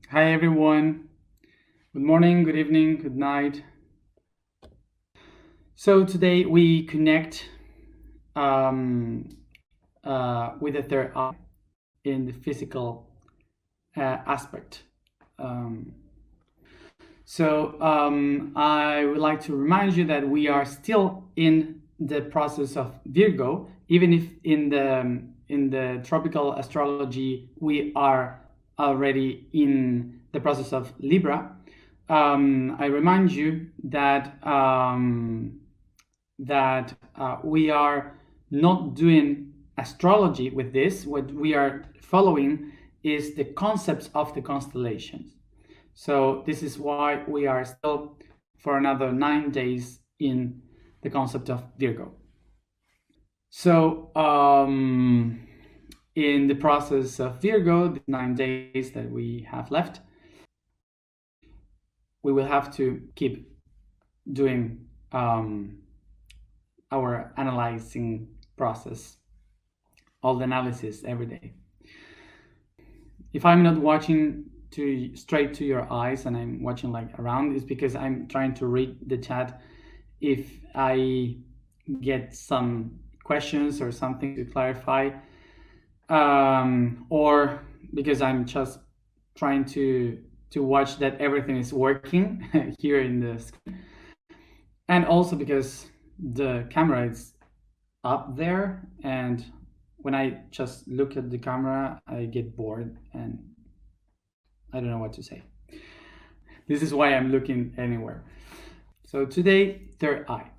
Hi everyone. Good morning, good evening, good night. So today we connect um, with the third eye in the physical aspect. Um, I would like to remind you that we are still in the process of Virgo, even if in the tropical astrology we are already in the process of Libra. I remind you that we are not doing astrology with this. What we are following is the concepts of the constellations. So this is why we are still for another 9 days in the concept of Virgo. So in the process of Virgo, the 9 days that we have left, we will have to keep doing our analyzing process, all the analysis every day. If I'm not watching straight to your eyes and I'm watching like around, it's because I'm trying to read the chat. If I get some questions or something to clarify, or because I'm just trying to watch that everything is working here in the screen, and also because the camera is up there, and when I just look at the camera I get bored and I don't know what to say. This is why I'm looking anywhere. So today, third eye.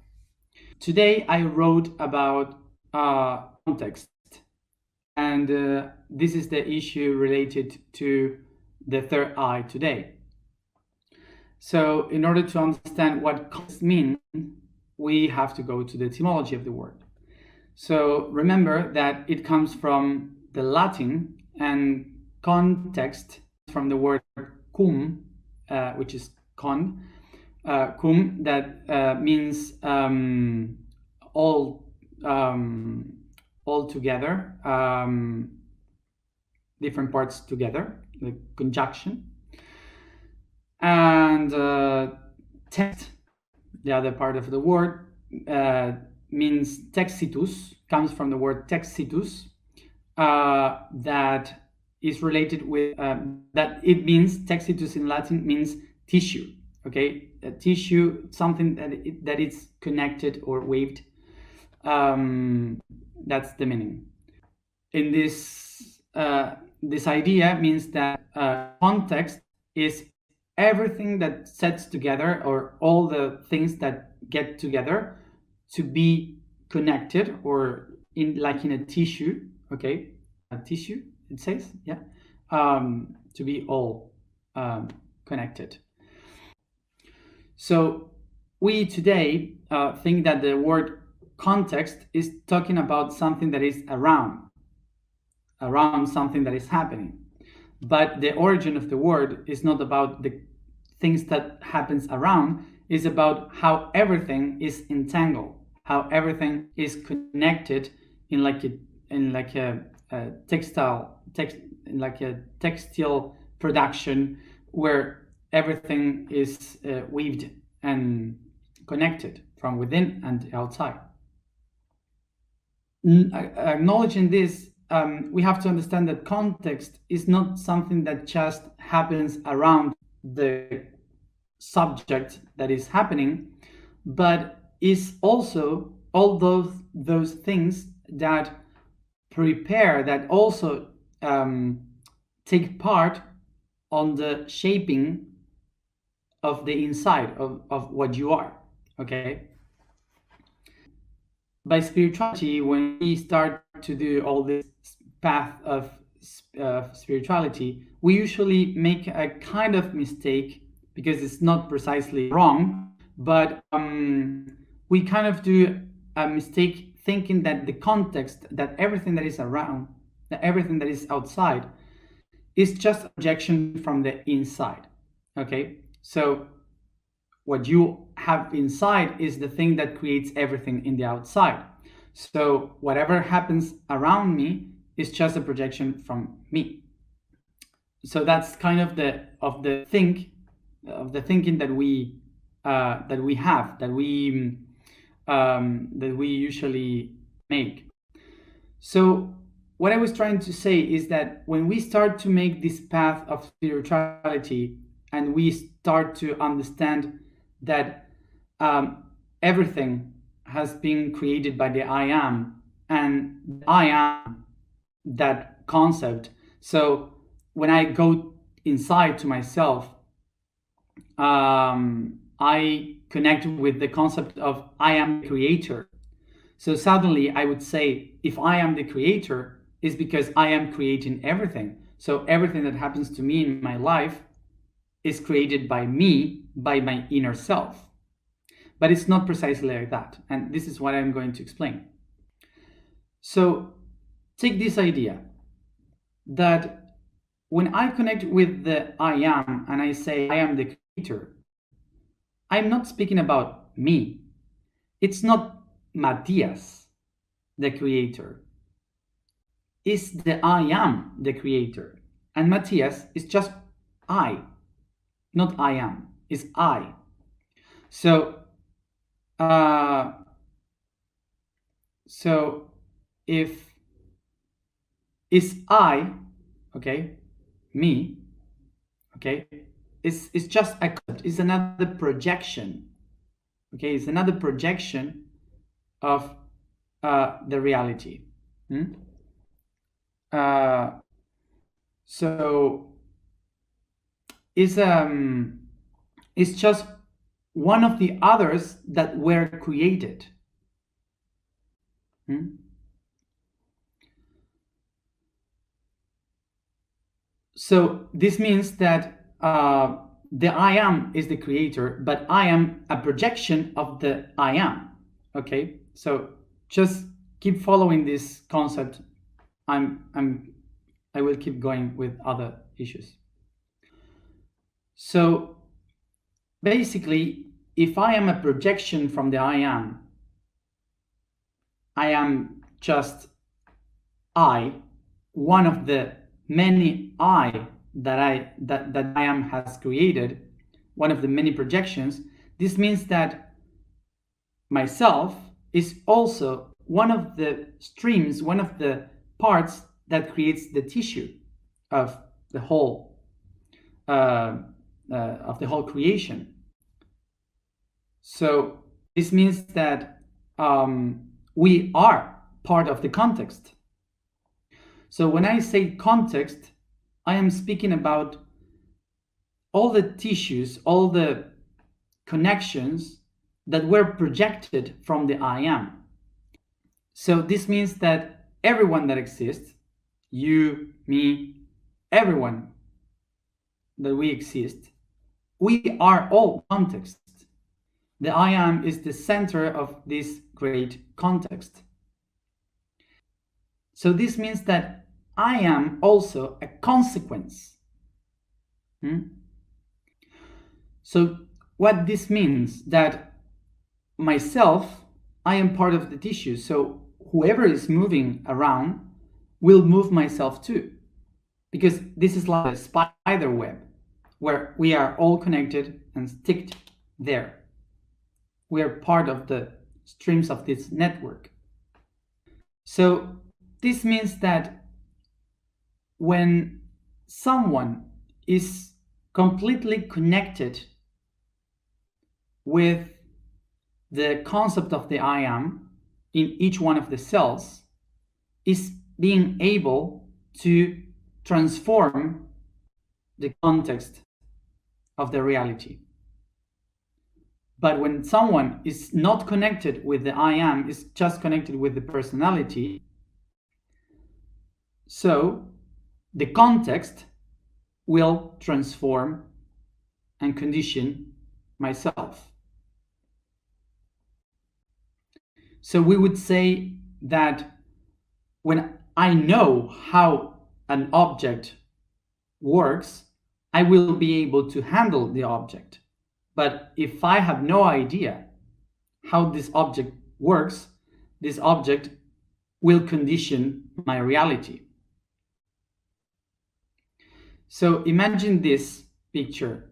Today I wrote about context, and this is the issue related to the third eye today. So in order to understand what context means, we have to go to the etymology of the word. So remember that it comes from the Latin, and context from the word cum, which is cum, that means all together, different parts together, the conjunction. And text, the other part of the word, means texitus, comes from the word texitus, that is related with that it means texitus in Latin means tissue. Okay, a tissue, something that is connected or waved. That's the meaning. In this idea means that context is everything that sets together, or all the things that get together to be connected, or in a tissue. Okay, a tissue, it says, yeah, to be all connected. So we today think that the word context is talking about something that is around something that is happening, but the origin of the word is not about the things that happens around. Is about how everything is entangled, how everything is connected in a textile production, where everything is weaved and connected from within and outside. Acknowledging this, we have to understand that context is not something that just happens around the subject that is happening, but is also all those things that prepare, that also take part on the shaping of the inside of what you are. Okay, by spirituality, when we start to do all this path of spirituality, we usually make a kind of mistake, because it's not precisely wrong, but we kind of do a mistake thinking that the context, that everything that is around, that everything that is outside, is just a projection from the inside. Okay, so what you have inside is the thing that creates everything in the outside. So whatever happens around me is just a projection from me. So that's kind of the thinking that we have, that we usually make. So what I was trying to say is that when we start to make this path of spirituality, and we start to understand that everything has been created by the I am, and I am that concept. So when I go inside to myself, I connect with the concept of I am the creator. So suddenly I would say, if I am the creator, is because I am creating everything. So everything that happens to me in my life is created by me, by my inner self. But it's not precisely like that. And this is what I'm going to explain. So take this idea that when I connect with the I am and I say I am the creator, I'm not speaking about me. It's not Matias, the creator. It's the I am the creator. And Matias is just I, not I am, it's I. So, uh, so if it's I, okay, me, okay, it's just a concept, it's another projection, okay, it's another projection of the reality. Hmm? Uh, so it's just one of the others that were created. Hmm? So this means that the I am is the creator, but I am a projection of the I am. Okay, so just keep following this concept. I will keep going with other issues. So basically, if I am a projection from the I am just I, one of the many I that I am has created, one of the many projections. This means that myself is also one of the streams, one of the parts that creates the tissue of the whole creation. So this means that we are part of the context. So when I say context, I am speaking about all the tissues, all the connections that were projected from the I am. So this means that everyone that exists, you, me, everyone that we exist, we are all context. The I am is the center of this great context. So this means that I am also a consequence. So what this means, that myself, I am part of the tissue. So whoever is moving around will move myself too. Because this is like a spider web where we are all connected and sticked there. We are part of the streams of this network. So this means that when someone is completely connected with the concept of the I am in each one of the cells, is being able to transform the context of the reality. But when someone is not connected with the I am, is just connected with the personality, so the context will transform and condition myself. So we would say that when I know how an object works, I will be able to handle the object. But if I have no idea how this object works, this object will condition my reality. So imagine this picture.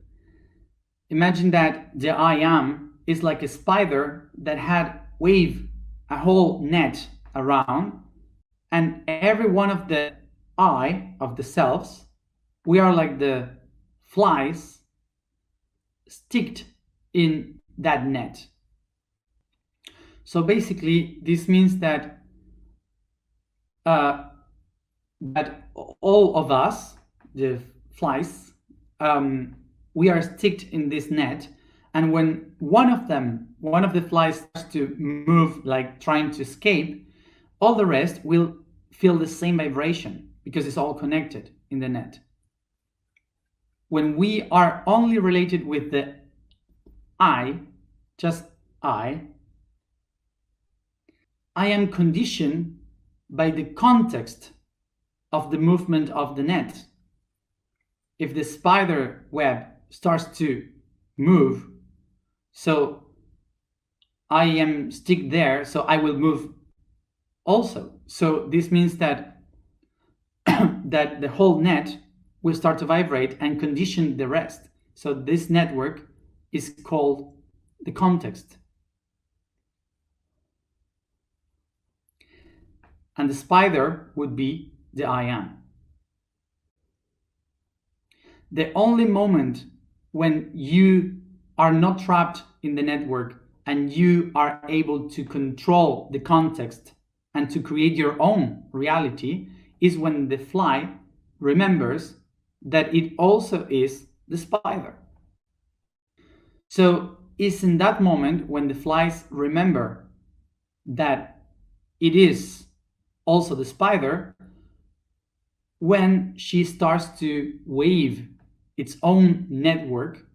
Imagine that the I am is like a spider that had waved a whole net around, and every one of the I of the selves, we are like the flies sticked in that net. So basically, this means that that all of us, the flies, we are sticked in this net, and when one of the flies starts to move, like trying to escape, all the rest will feel the same vibration because it's all connected in the net. When we are only related with the I, just I am conditioned by the context of the movement of the net. If the spider web starts to move, so I am stick there, so I will move also. So this means that that the whole net will start to vibrate and condition the rest. So this network is called the context. And the spider would be the I am. The only moment when you are not trapped in the network and you are able to control the context and to create your own reality is when the fly remembers that it also is the spider. So it's in that moment when the flies remember that it is also the spider, when she starts to wave its own network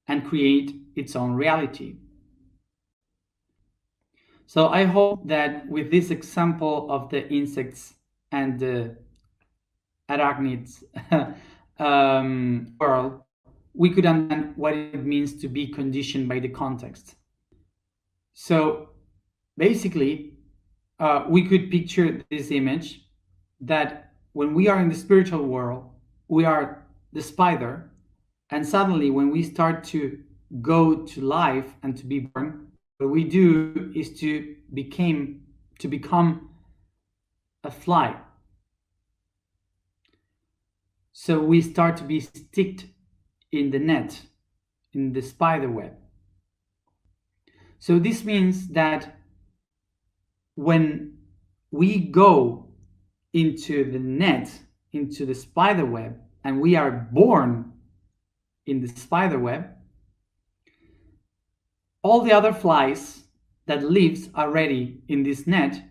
and create its own reality. So I hope that with this example of the insects and the arachnids world, we could understand what it means to be conditioned by the context. So basically, we could picture this image that when we are in the spiritual world, we are the spider, and suddenly when we start to go to life and to be born, what we do is to become a fly. So we start to be sticked in the net, in the spider web. So this means that when we go into the net, into the spider web, and we are born in the spider web, all the other flies that lives already in this net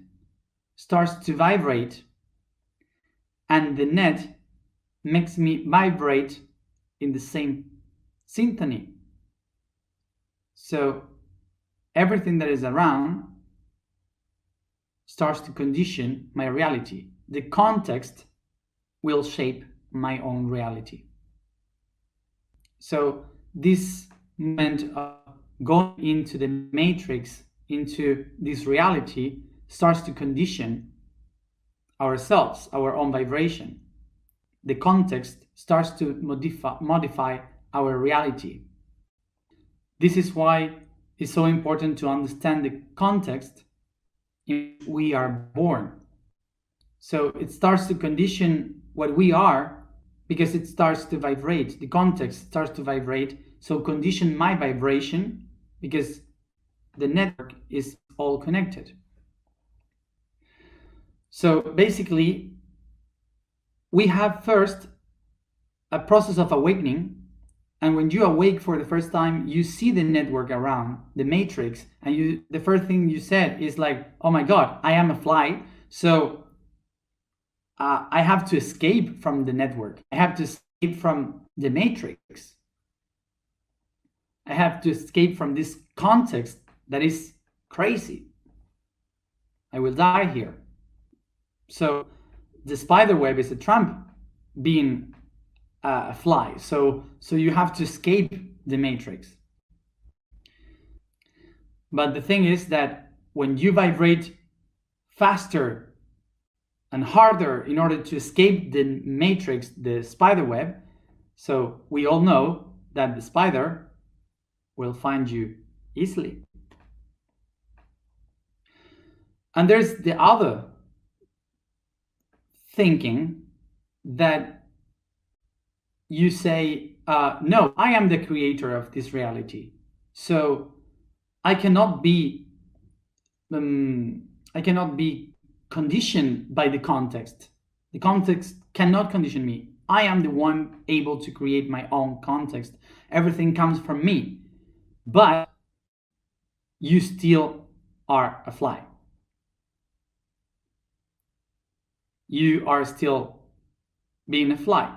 starts to vibrate, and the net makes me vibrate in the same symphony. So everything that is around starts to condition my reality. The context will shape my own reality. So this moment of going into the matrix, into this reality, starts to condition ourselves, our own vibration. The context starts to modify our reality. This is why it's so important to understand the context in which we are born. So it starts to condition what we are because it starts to vibrate. The context starts to vibrate, so condition my vibration because the network is all connected. So basically, we have first a process of awakening, and when you awake for the first time, you see the network around, the matrix, and the first thing you said is like, oh my God, I am a fly, so I have to escape from the network. I have to escape from the matrix. I have to escape from this context that is crazy. I will die here. So the spider web is a trap being a fly. So you have to escape the matrix. But the thing is that when you vibrate faster and harder in order to escape the matrix, the spider web. So we all know that the spider will find you easily. And there's the other thinking that you say, no, I am the creator of this reality. So I cannot be conditioned by the context. The context cannot condition me. I am the one able to create my own context. Everything comes from me. But you still are a fly. You are still being a fly.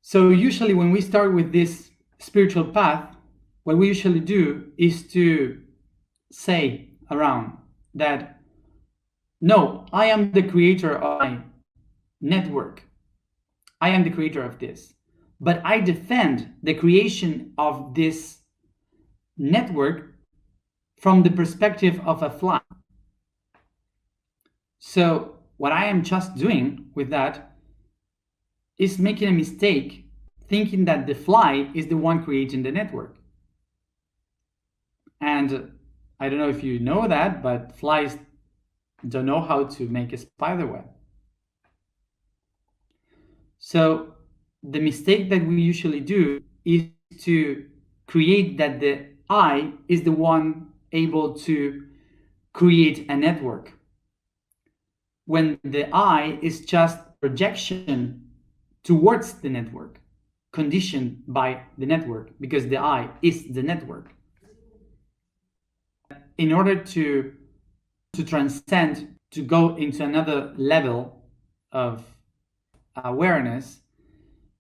So usually when we start with this spiritual path, what we usually do is to say around that, no, I am the creator of my network. I am the creator of this. But I defend the creation of this network from the perspective of a fly. So what I am just doing with that is making a mistake, thinking that the fly is the one creating the network. And I don't know if you know that, but flies don't know how to make a spider web. So the mistake that we usually do is to create that the I is the one able to create a network, when the I is just projection towards the network, conditioned by the network, because the I is the network. In order to transcend, to go into another level of awareness,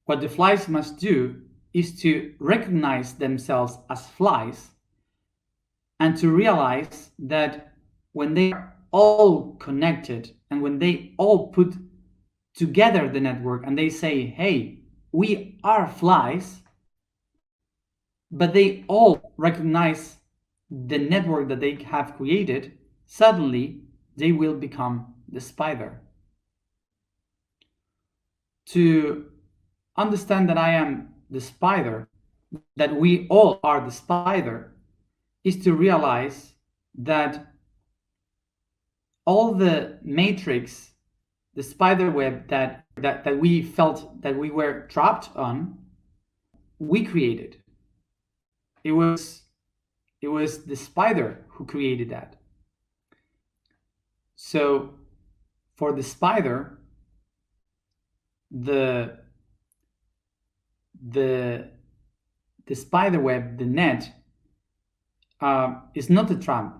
what the flies must do is to recognize themselves as flies and to realize that when they are all connected and when they all put together the network and they say, hey, we are flies, but they all recognize the network that they have created, suddenly they will become the spider. To understand that I am the spider, that we all are the spider, is to realize that all the matrix, the spider web that we felt that we were trapped on, we created. It was the spider who created that. So for the spider, the spider web, the net, is not a trap.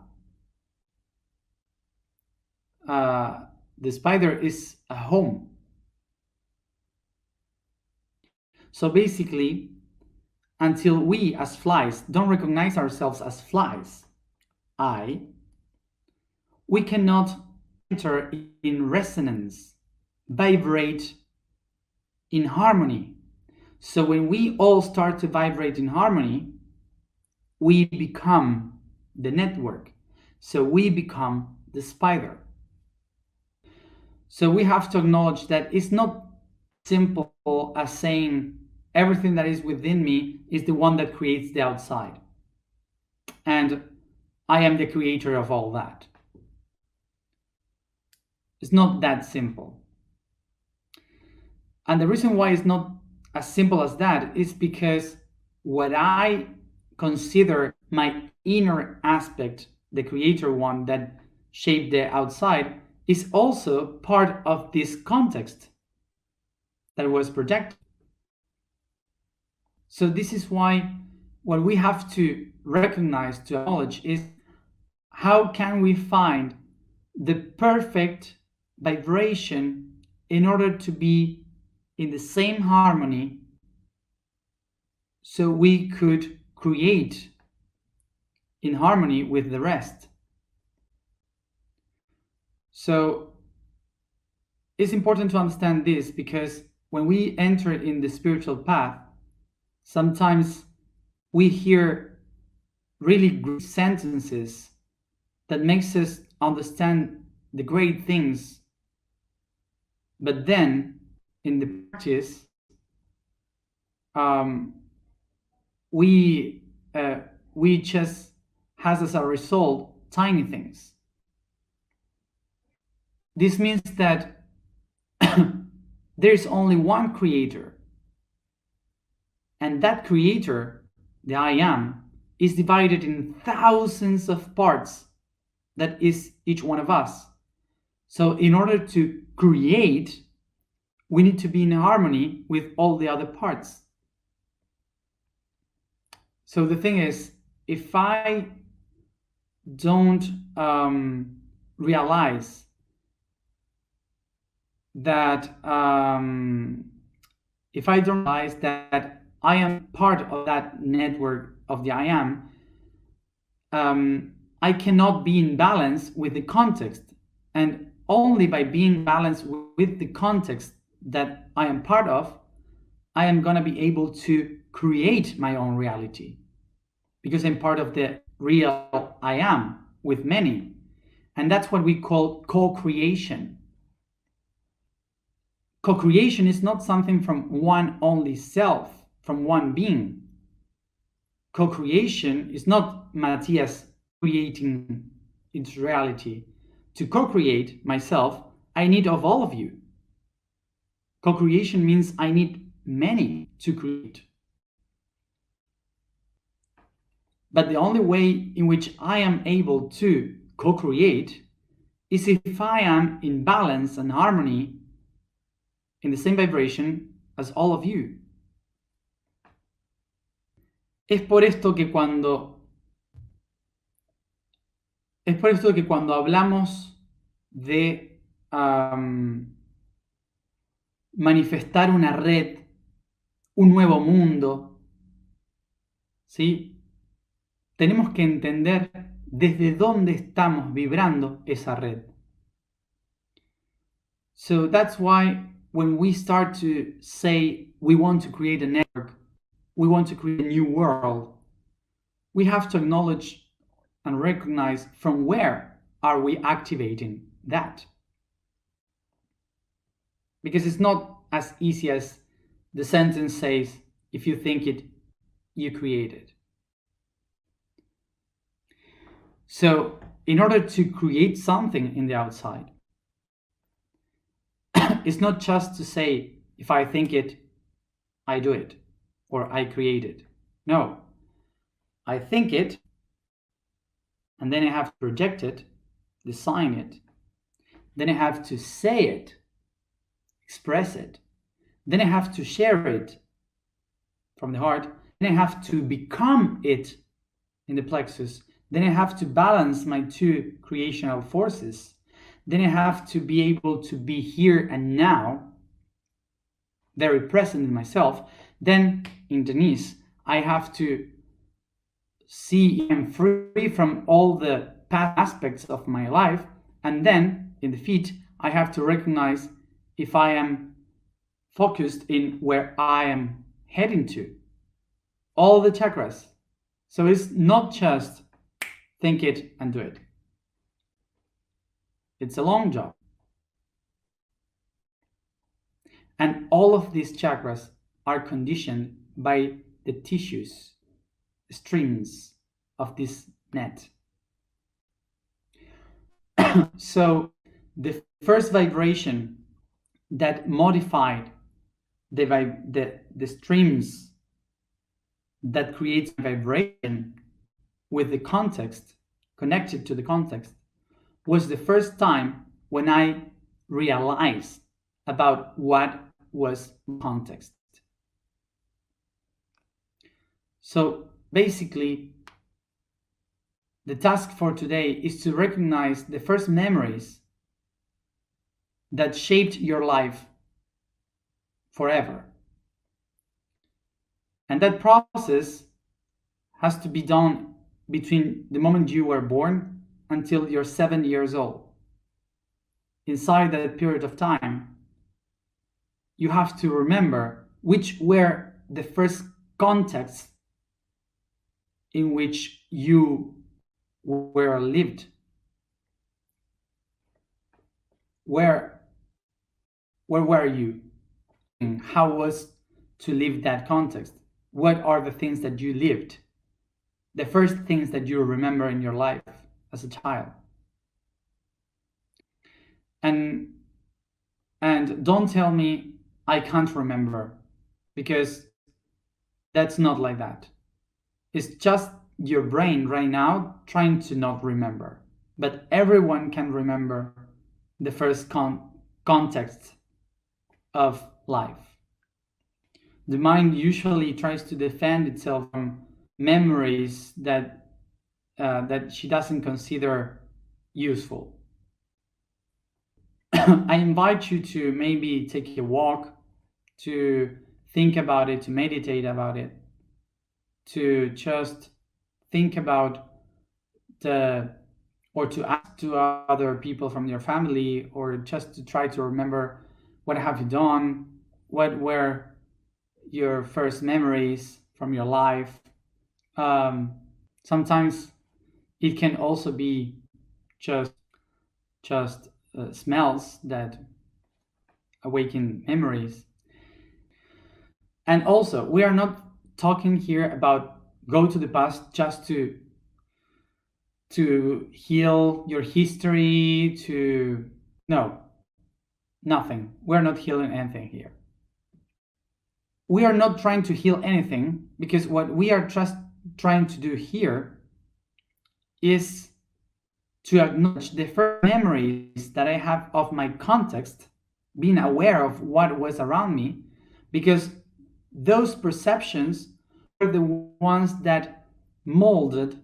The spider is a home. So basically, until we as flies don't recognize ourselves as flies, we cannot enter in resonance, vibrate in harmony. So when we all start to vibrate in harmony, we become the network. So we become the spider. So we have to acknowledge that it's not simple as saying everything that is within me is the one that creates the outside. And I am the creator of all that. It's not that simple. And the reason why it's not as simple as that is because what I consider my inner aspect, the creator one that shaped the outside, is also part of this context that was projected. So this is why what we have to recognize, to acknowledge, is how can we find the perfect vibration in order to be in the same harmony, so we could create in harmony with the rest. So it's important to understand this, because when we enter in the spiritual path, sometimes we hear really great sentences that makes us understand the great things But then in the practice, we just has as a result tiny things. This means that there's only one creator, and that creator, the I am, is divided in thousands of parts that is each one of us. So in order to create, we need to be in harmony with all the other parts. So the thing is, if I don't realize that if I don't realize that I am part of that network of the I am, I cannot be in balance with the context. And only by being balanced with the context that I am part of, I am going to be able to create my own reality, because I'm part of the real I am with many. And that's what we call co-creation. Co-creation is not something from one only self, from one being. Co-creation is not Matias creating its reality. To co-create myself, I need of all of you. Co-creation means I need many to create. But the only way in which I am able to co-create is if I am in balance and harmony, in the same vibration as all of you. Es por esto que cuando hablamos de manifestar una red, un nuevo mundo, ¿sí? Tenemos que entender desde dónde estamos vibrando esa red. So that's why when we start to say we want to create a network, we want to create a new world, we have to acknowledge and recognize from where are we activating that. Because it's not as easy as the sentence says, if you think it, you create it. So in order to create something in the outside, it's not just to say, if I think it, I do it, or I create it. No, I think it, and then I have to project it, design it, then I have to say it, express it, then I have to share it from the heart, then I have to become it in the plexus, then I have to balance my two creational forces, then I have to be able to be here and now, very present in myself. Then in Denise, I have to see I'm free from all the past aspects of my life. And then in the feet, I have to recognize if I am focused in where I am heading to. All the chakras. So it's not just think it and do it. It's a long job. And all of these chakras are conditioned by the tissues, strings of this net. So the first vibration that modified the streams that creates vibration with the context, connected to the context, was the first time when I realized about what was context. So basically, the task for today is to recognize the first memories that shaped your life forever. And that process has to be done between the moment you were born until you're 7 years old. Inside that period of time, you have to remember which were the first contexts in which you were lived, where Where were you? How was to live that context? What are the things that you lived? The first things that you remember in your life as a child. And don't tell me I can't remember, because that's not like that. It's just your brain right now trying to not remember. But everyone can remember the first context of life. The mind usually tries to defend itself from memories that she doesn't consider useful. I invite you to maybe take a walk, to think about it, to meditate about it, to just think about or to ask to other people from your family, or just to try to remember what have you done, what were your first memories from your life. Sometimes it can also be just smells that awaken memories. And also, we are not talking here about go to the past just to heal your history, to no, nothing. We're not healing anything here. We are not trying to heal anything, because what we are just trying to do here is to acknowledge the first memories that I have of my context, being aware of what was around me, because those perceptions are the ones that molded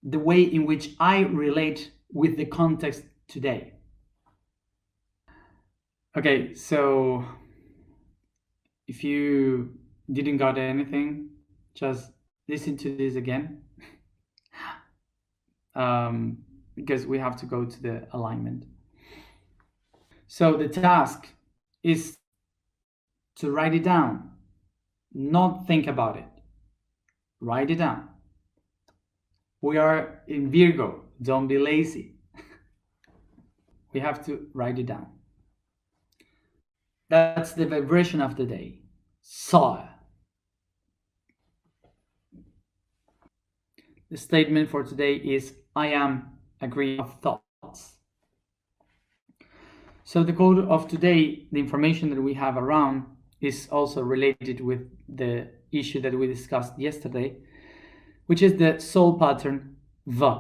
the way in which I relate with the context today. Okay, so if you didn't got anything, just listen to this again, because we have to go to the alignment. So the task is to write it down, not think about it. Write it down. We are in Virgo, don't be lazy. We have to write it down. That's the vibration of the day. Saw. The statement for today is, I am a creator of thoughts. So the quote of today, the information that we have around, is also related with the issue that we discussed yesterday, which is the soul pattern V.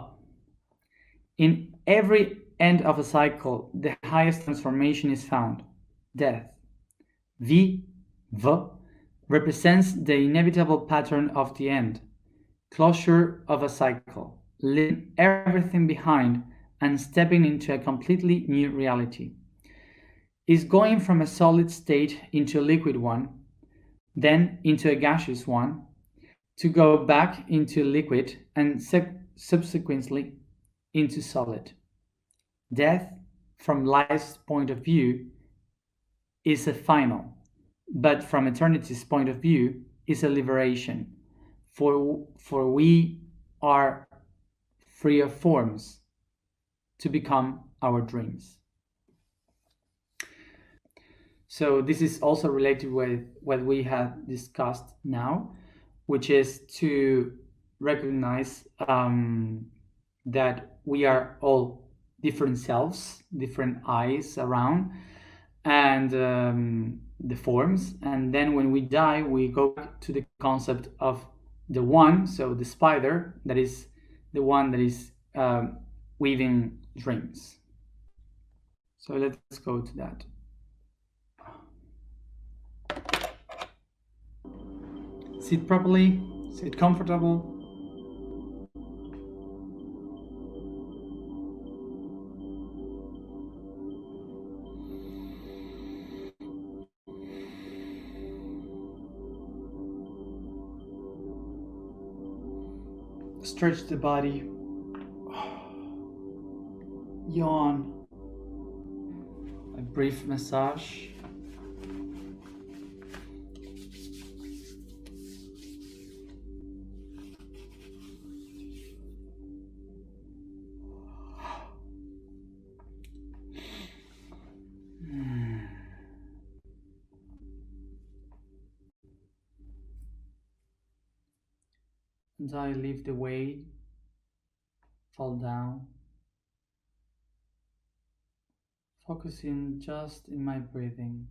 In every end of a cycle, the highest transformation is found, death. V represents the inevitable pattern of the end, closure of a cycle, leaving everything behind and stepping into a completely new reality. Is going from a solid state into a liquid one, then into a gaseous one, to go back into liquid and subsequently into solid. Death, from life's point of view, is a final, but from eternity's point of view, is a liberation. For we are free of forms to become our dreams. So this is also related with what we have discussed now, which is to recognize that we are all different selves, different eyes around, and the forms. And then when we die, we go back to the concept of the one, so the spider, that is the one that is weaving dreams. So let's go to that. Sit properly, sit comfortable. Stretch the body. Yawn. A brief massage. as I leave the weight fall down, focusing just in my breathing.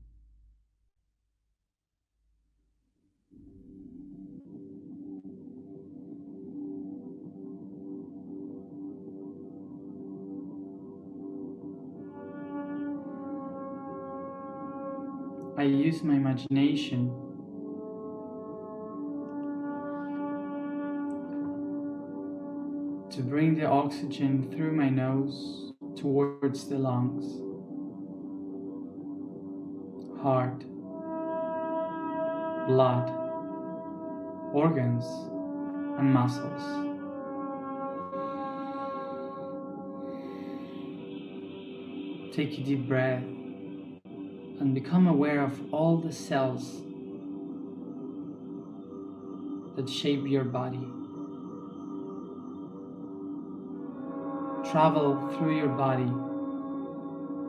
I use my imagination to bring the oxygen through my nose towards the lungs, heart, blood, organs, and muscles. Take a deep breath and become aware of all the cells that shape your body. Travel through your body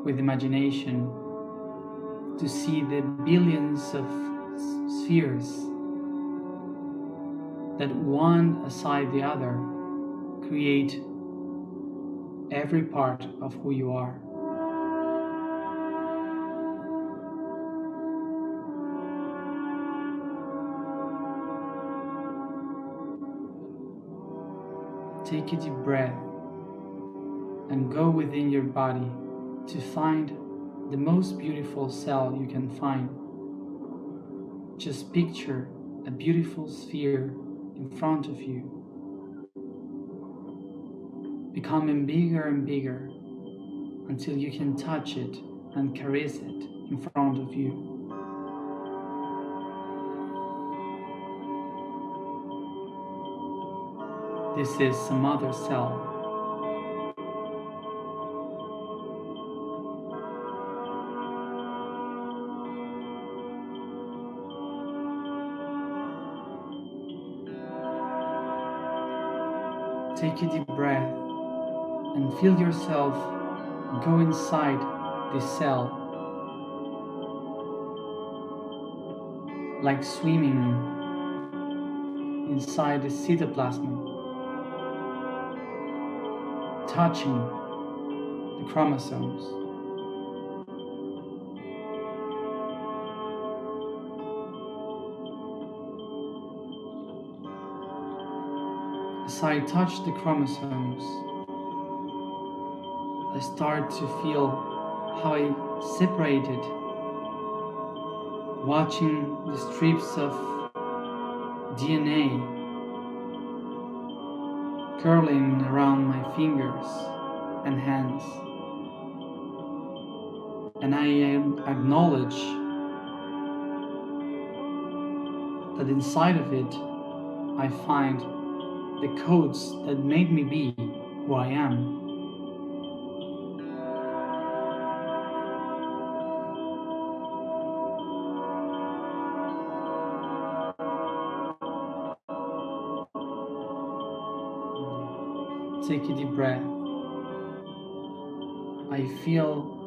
with imagination to see the billions of spheres that one aside the other create every part of who you are. Take a deep breath and go within your body to find the most beautiful cell you can find. Just picture a beautiful sphere in front of you, becoming bigger and bigger until you can touch it and caress it in front of you. This is a mother cell. Take a deep breath and feel yourself go inside this cell, like swimming inside the cytoplasm, touching the chromosomes. As I touch the chromosomes, I start to feel how I separated, watching the strips of DNA curling around my fingers and hands. And I acknowledge that inside of it I find the codes that made me be who I am. Take a deep breath. I feel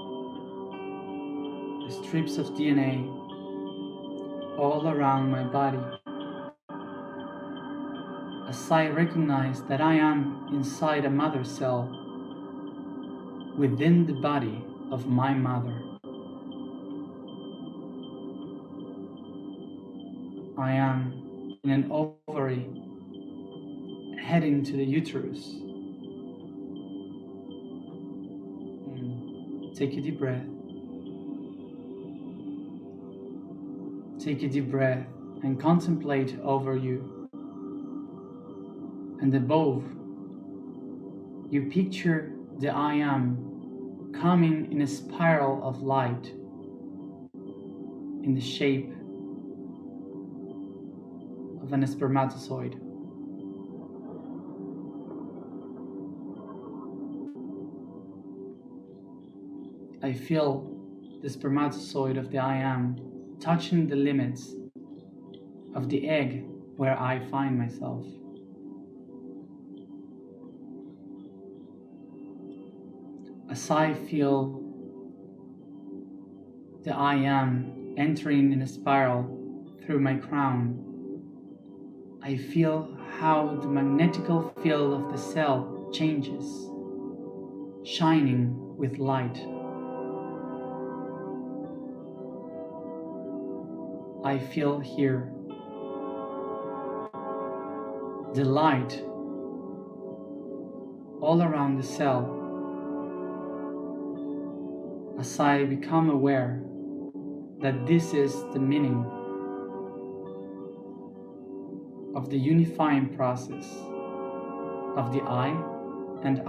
the strips of DNA all around my body as I recognize that I am inside a mother cell within the body of my mother. I am in an ovary heading to the uterus. Take a deep breath. Take a deep breath and contemplate over you. And above, you picture the I am coming in a spiral of light in the shape of an spermatozoid. I feel the spermatozoid of the I am touching the limits of the egg where I find myself. As I feel the I am entering in a spiral through my crown, I feel how the magnetical field of the cell changes, shining with light. I feel here the light all around the cell as I become aware that this is the meaning of the unifying process of the I and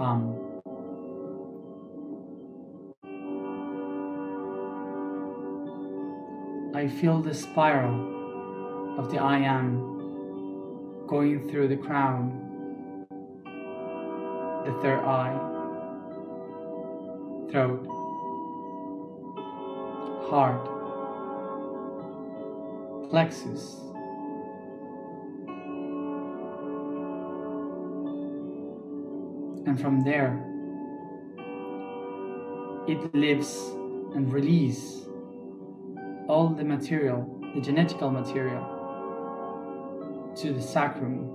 I feel the spiral of the I am going through the crown, the third eye, throat, heart, plexus, and from there it lives and releases all the material, the genetical material, to the sacrum,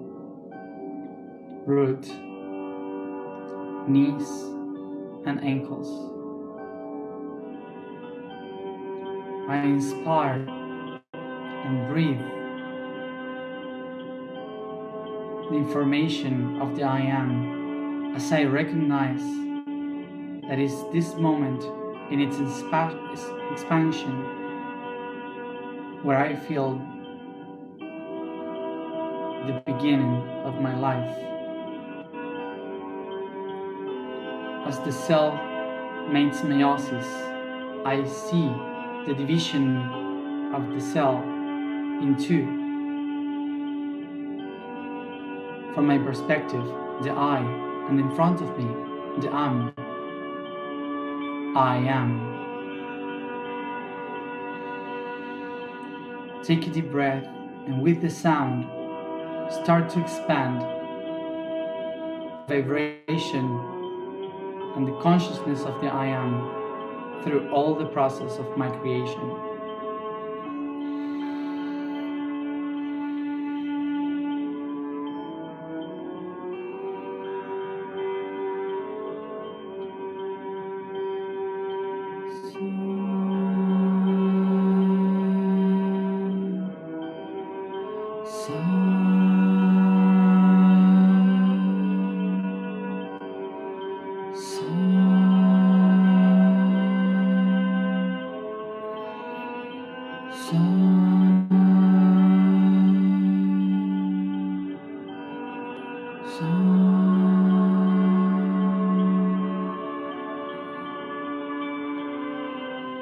root, knees and ankles. I inspire and breathe the information of the I am as I recognize that is this moment in its expansion where I feel the beginning of my life. As the cell makes meiosis, I see the division of the cell in two. From my perspective, the I, and in front of me, the I am. Take a deep breath, and with the sound, start to expand vibration and the consciousness of the I am through all the process of my creation.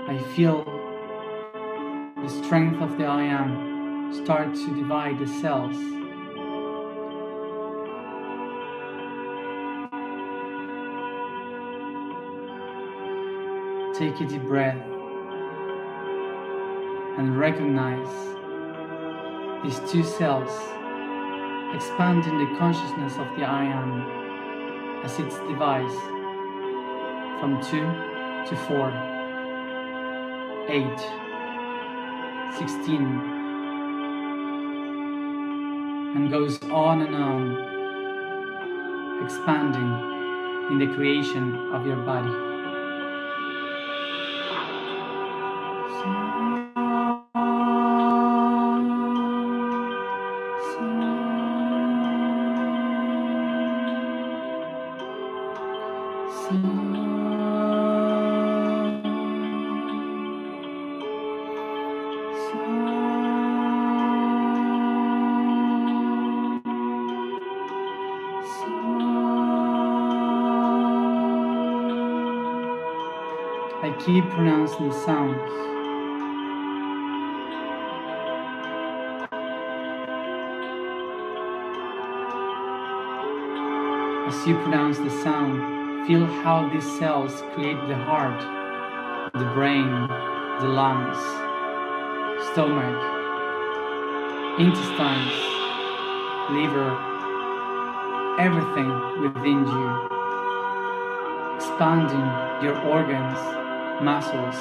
I feel the strength of the I am start to divide the cells. Take a deep breath and recognize these two cells expanding the consciousness of the I am as it's divides from 2 to 4, 8, 16, and goes on and on, expanding in the creation of your body. I keep pronouncing the sounds. As you pronounce the sound, feel how these cells create the heart, the brain, the lungs, stomach, intestines, liver, everything within you, expanding your organs, muscles,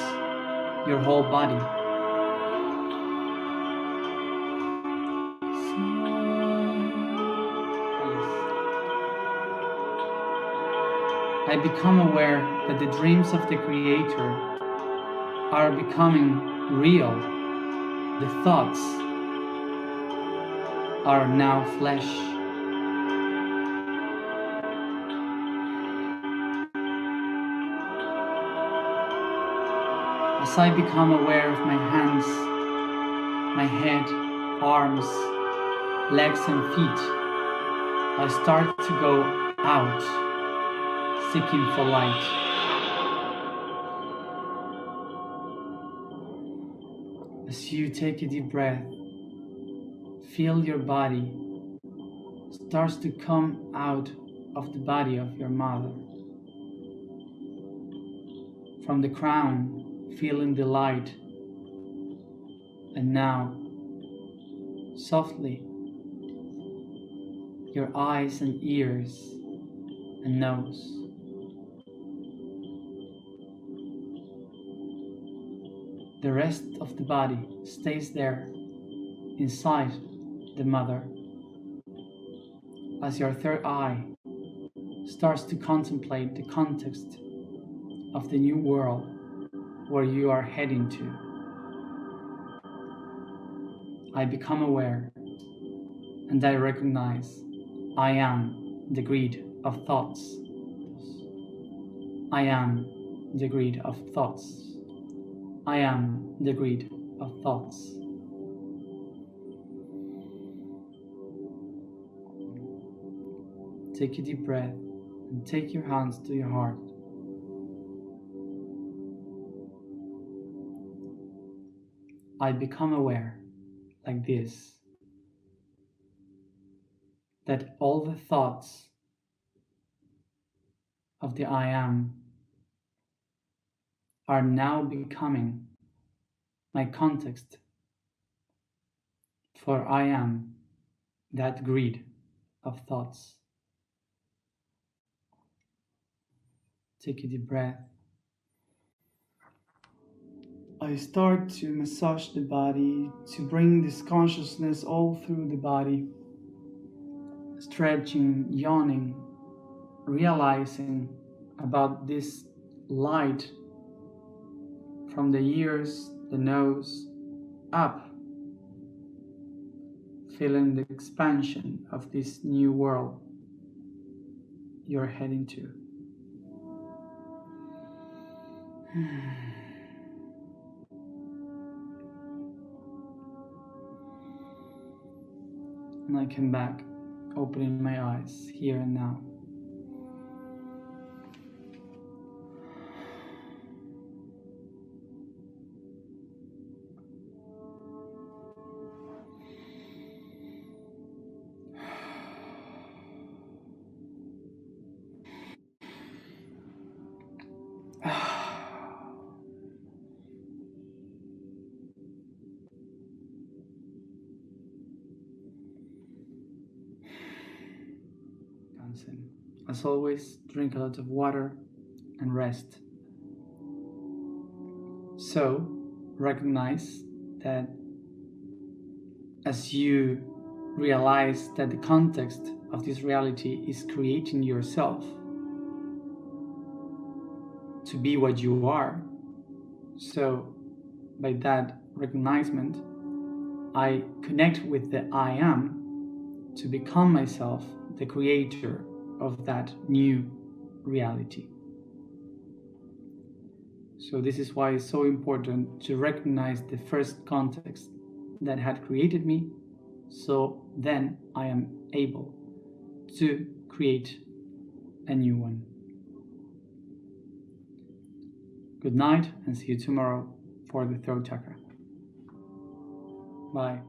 your whole body. I become aware that the dreams of the Creator are becoming real. The thoughts are now flesh. As I become aware of my hands, my head, arms, legs and feet, I start to go out, seeking for light. As you take a deep breath, feel your body starts to come out of the body of your mother. From the crown, feeling the light, and now, softly, your eyes and ears and nose. The rest of the body stays there, inside the mother, as your third eye starts to contemplate the context of the new world where you are heading to. I become aware and I recognize I am the greed of thoughts. I am the greed of thoughts. I am the greed of thoughts. Take a deep breath and take your hands to your heart. I become aware, like this, that all the thoughts of the I am are now becoming my context, for I am that greed of thoughts. Take a deep breath. I start to massage the body, to bring this consciousness all through the body, stretching, yawning, realizing about this light from the ears, the nose, up, feeling the expansion of this new world you're heading to. And I come back, opening my eyes here and now. As always, drink a lot of water and rest. So, recognize that as you realize that the context of this reality is creating yourself to be what you are. So, by that recognition, I connect with the I am to become myself, the creator of that new reality. So this is why it's so important to recognize the first context that had created me, so then I am able to create a new one. Good night and see you tomorrow for the throat chakra. Bye.